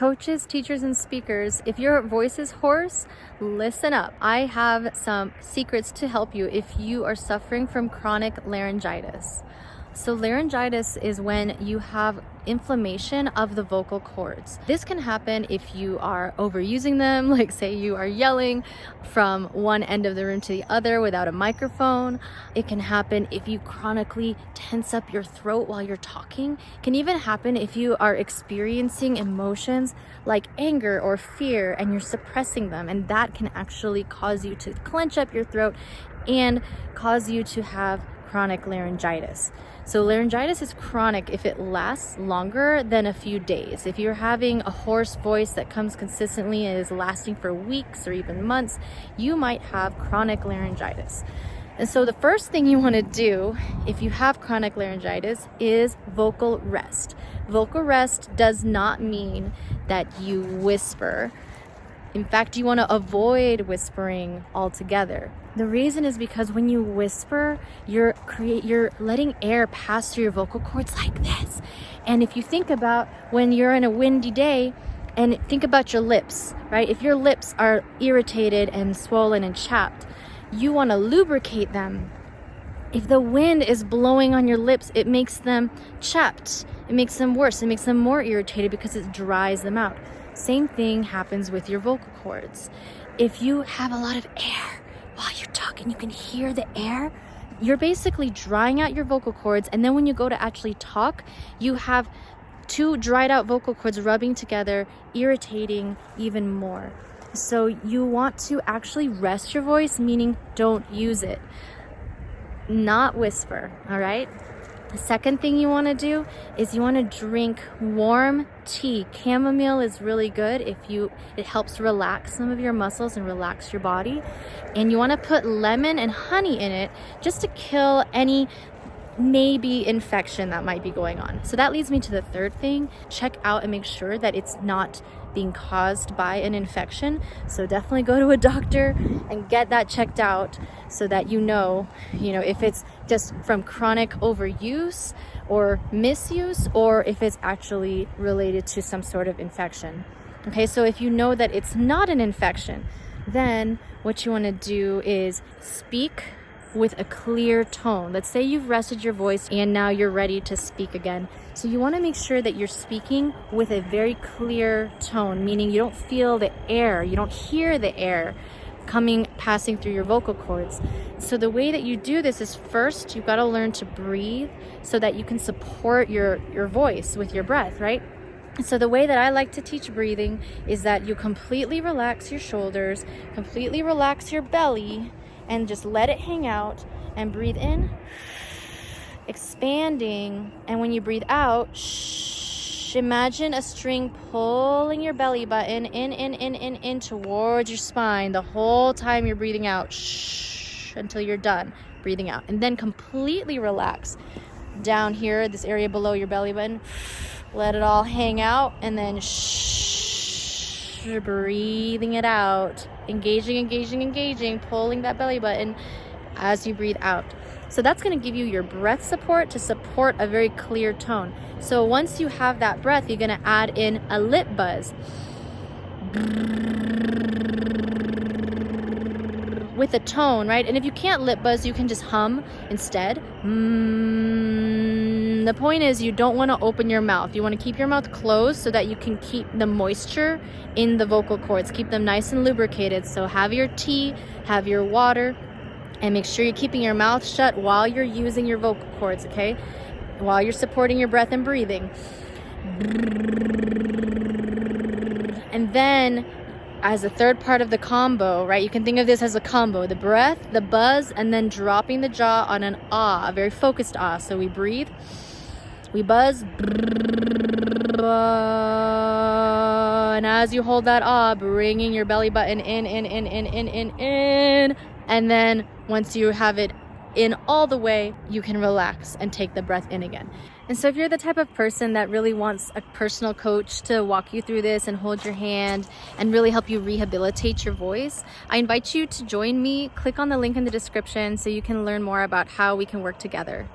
Coaches, teachers, and speakers, if your voice is hoarse, listen up. I have some secrets to help you if you are suffering from chronic laryngitis. So laryngitis is when you have inflammation of the vocal cords. This can happen if you are overusing them, like say you are yelling from one end of the room to the other without a microphone. It can happen if you chronically tense up your throat while you're talking. It can even happen if you are experiencing emotions like anger or fear and you're suppressing them, and that can actually cause you to clench up your throat and cause you to have chronic laryngitis. So laryngitis is chronic if it lasts longer than a few days. If you're having a hoarse voice that comes consistently and is lasting for weeks or even months, you might have chronic laryngitis. And so the first thing you want to do if you have chronic laryngitis is vocal rest. Vocal rest does not mean that you whisper. In fact, you want to avoid whispering altogether. The reason is because when you whisper, you're letting air pass through your vocal cords like this. And if you think about when you're in a windy day, and think about your lips, right? If your lips are irritated and swollen and chapped, you want to lubricate them. If the wind is blowing on your lips, it makes them chapped. It makes them worse. It makes them more irritated because it dries them out. Same thing happens with your vocal cords. If you have a lot of air while you're talking, you can hear the air, you're basically drying out your vocal cords, and then when you go to actually talk, you have two dried out vocal cords rubbing together, irritating even more. So you want to actually rest your voice, meaning don't use it, not whisper, all right? The second thing you want to do is you want to drink warm tea. Chamomile is really good it helps relax some of your muscles and relax your body. And you want to put lemon and honey in it just to kill any maybe infection that might be going on. So that leads me to the third thing. Check out and make sure that it's not being caused by an infection. So definitely go to a doctor and get that checked out so that you know if it's just from chronic overuse or misuse, or if it's actually related to some sort of infection. Okay, so if you know that it's not an infection, then what you want to do is speak with a clear tone. Let's say you've rested your voice and now you're ready to speak again. So you want to make sure that you're speaking with a very clear tone, meaning you don't feel the air, you don't hear the air passing through your vocal cords. So the way that you do this is, first you've got to learn to breathe so that you can support your voice with your breath, right? So the way that I like to teach breathing is that you completely relax your shoulders, completely relax your belly, and just let it hang out and breathe in, expanding. And when you breathe out, imagine a string pulling your belly button in towards your spine the whole time you're breathing out, until you're done breathing out. And then completely relax down here, this area below your belly button. Let it all hang out, and then breathing it out, engaging, pulling that belly button as you breathe out. So that's going to give you your breath support to support a very clear tone. So once you have that breath, you're going to add in a lip buzz with a tone, right? And if you can't lip buzz, you can just hum instead. The point is, you don't want to open your mouth. You want to keep your mouth closed so that you can keep the moisture in the vocal cords, keep them nice and lubricated. So have your tea, have your water, and make sure you're keeping your mouth shut while you're using your vocal cords, okay? While you're supporting your breath and breathing. And then, as a third part of the combo, right? You can think of this as a combo: the breath, the buzz, and then dropping the jaw on an ah, a very focused ah. So we breathe, we buzz, and as you hold that ah, bringing your belly button in. And then once you have it in all the way, you can relax and take the breath in again. And so if you're the type of person that really wants a personal coach to walk you through this and hold your hand and really help you rehabilitate your voice, I invite you to join me. Click on the link in the description so you can learn more about how we can work together.